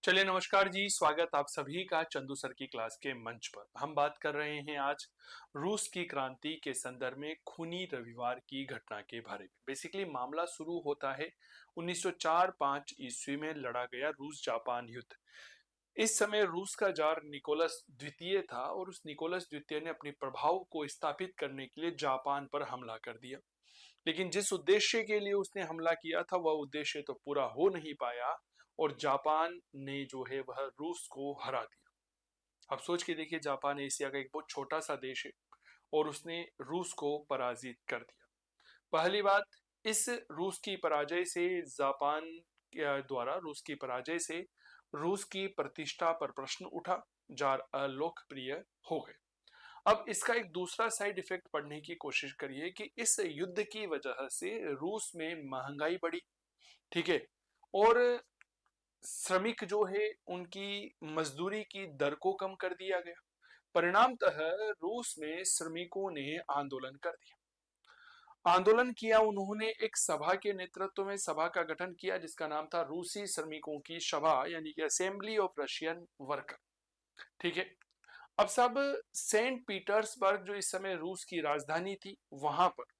चलिए नमस्कार जी, स्वागत आप सभी का चंदू सर की क्लास के मंच पर। हम बात कर रहे हैं आज रूस की क्रांति के संदर्भ में खूनी रविवार की घटना के बारे में। बेसिकली मामला शुरू होता है 1904-5 ईस्वी में लड़ा गया रूस जापान युद्ध। इस समय रूस का जार निकोलस द्वितीय था और उस निकोलस द्वितीय ने अपने प्रभाव को स्थापित करने के लिए जापान पर हमला कर दिया। लेकिन जिस उद्देश्य के लिए उसने हमला किया था वह उद्देश्य तो पूरा हो नहीं पाया और जापान ने जो है वह रूस को हरा दिया। आप सोच के देखिए, जापान एशिया का एक बहुत छोटा सा देश है और उसने रूस को पराजित कर दिया। पहली बात, इस रूस की पराजय से जापान द्वारा रूस की पराजय से रूस की प्रतिष्ठा पर प्रश्न उठा, जार अलोकप्रिय हो गए। अब इसका एक दूसरा साइड इफेक्ट पढ़ने की कोशिश करिए कि इस युद्ध की वजह से रूस में महंगाई बढ़ी, ठीक है, और श्रमिक जो है उनकी मजदूरी की दर को कम कर दिया गया। परिणामतः रूस में श्रमिकों ने आंदोलन कर दिया। आंदोलन किया उन्होंने, एक सभा के नेतृत्व में सभा का गठन किया जिसका नाम था रूसी श्रमिकों की सभा, यानी कि असेंबली ऑफ रशियन वर्कर, ठीक है। अब सब सेंट पीटर्सबर्ग, जो इस समय रूस की राजधानी थी, वहां पर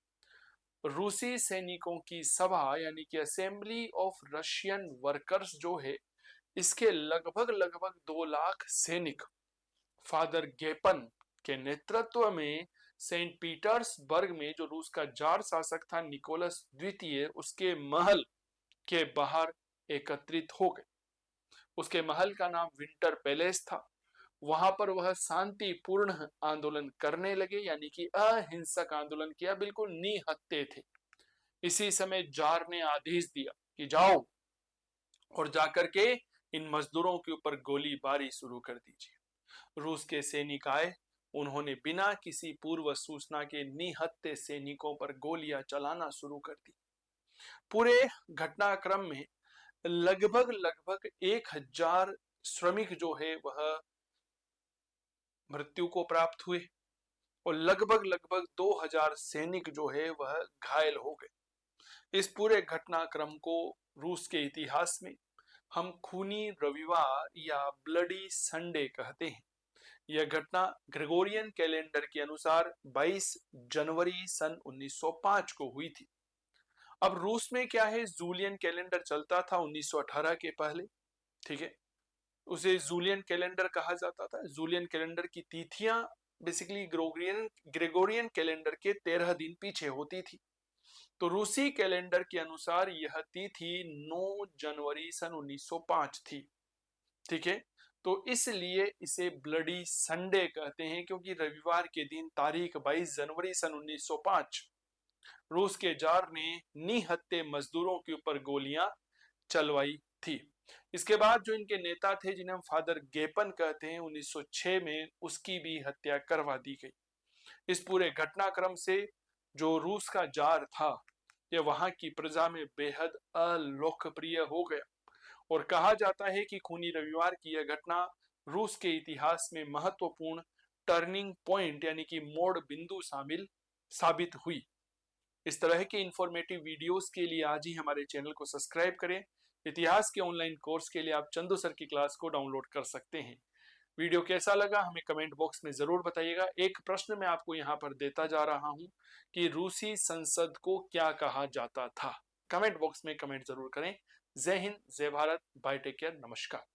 रूसी सैनिकों की सभा यानी कि असेंबली ऑफ रशियन वर्कर्स जो है, इसके लगभग लगभग 2 लाख सैनिक फादर गेपन के नेतृत्व में सेंट पीटर्सबर्ग में, जो रूस का जार शासक था निकोलस द्वितीय, उसके महल के बाहर एकत्रित हो गए। उसके महल का नाम विंटर पैलेस था। वहां पर वह शांतिपूर्ण आंदोलन करने लगे, यानी कि अहिंसक आंदोलन किया, बिल्कुल निहत्थे थे। इसी समय जार ने आदेश दिया कि जाओ और जाकर के इन मजदूरों के ऊपर गोलीबारी शुरू कर दीजिए। रूस के सैनिक आए, उन्होंने बिना किसी पूर्व सूचना के निहत्थे सैनिकों पर गोलियां चलाना शुरू कर दी। पूरे घटनाक्रम में लगभग लगभग 1,000 श्रमिक जो है वह मृत्यु को प्राप्त हुए और लगभग लगभग 2,000 सैनिक जो है वह घायल हो गए। इस पूरे घटनाक्रम को रूस के इतिहास में हम खूनी रविवार या ब्लडी संडे कहते हैं। यह घटना ग्रेगोरियन कैलेंडर के अनुसार 22 जनवरी सन 1905 को हुई थी। अब रूस में क्या है, जूलियन कैलेंडर चलता था 1918 के पहले, ठीक है। उसे जूलियन कैलेंडर कहा जाता था। जूलियन कैलेंडर की तिथियां बेसिकली ग्रेगोरियन कैलेंडर के 13 दिन पीछे होती थी। तो रूसी कैलेंडर के अनुसार यह तिथि 9 जनवरी सन 1905 थी, ठीक है। तो इसलिए इसे ब्लडी संडे कहते हैं, क्योंकि रविवार के दिन तारीख 22 जनवरी सन 1905 रूस के जार ने निहत्थे मजदूरों के ऊपर गोलियां चलवाई थी। इसके बाद जो इनके नेता थे, जिन्हें हम फादर गेपन कहते हैं, 1906 में उसकी भी हत्या करवा दी गई। इस पूरे घटनाक्रम से जो रूस का जार था, यह वहां की प्रजा में बेहद अलोकप्रिय हो गया और कहा जाता है कि खूनी रविवार की यह घटना रूस के इतिहास में महत्वपूर्ण टर्निंग पॉइंट यानी कि मोड़ बिंदु शामिल साबित हुई। इस तरह के इंफॉर्मेटिव वीडियोस के लिए आज ही हमारे चैनल को सब्सक्राइब करें। इतिहास के ऑनलाइन कोर्स के लिए आप चंदू सर की क्लास को डाउनलोड कर सकते हैं। वीडियो कैसा लगा हमें कमेंट बॉक्स में जरूर बताइएगा। एक प्रश्न मैं आपको यहाँ पर देता जा रहा हूं कि रूसी संसद को क्या कहा जाता था। कमेंट बॉक्स में कमेंट जरूर करें। जय हिंद, जय भारत, बाय, टेक केयर, नमस्कार।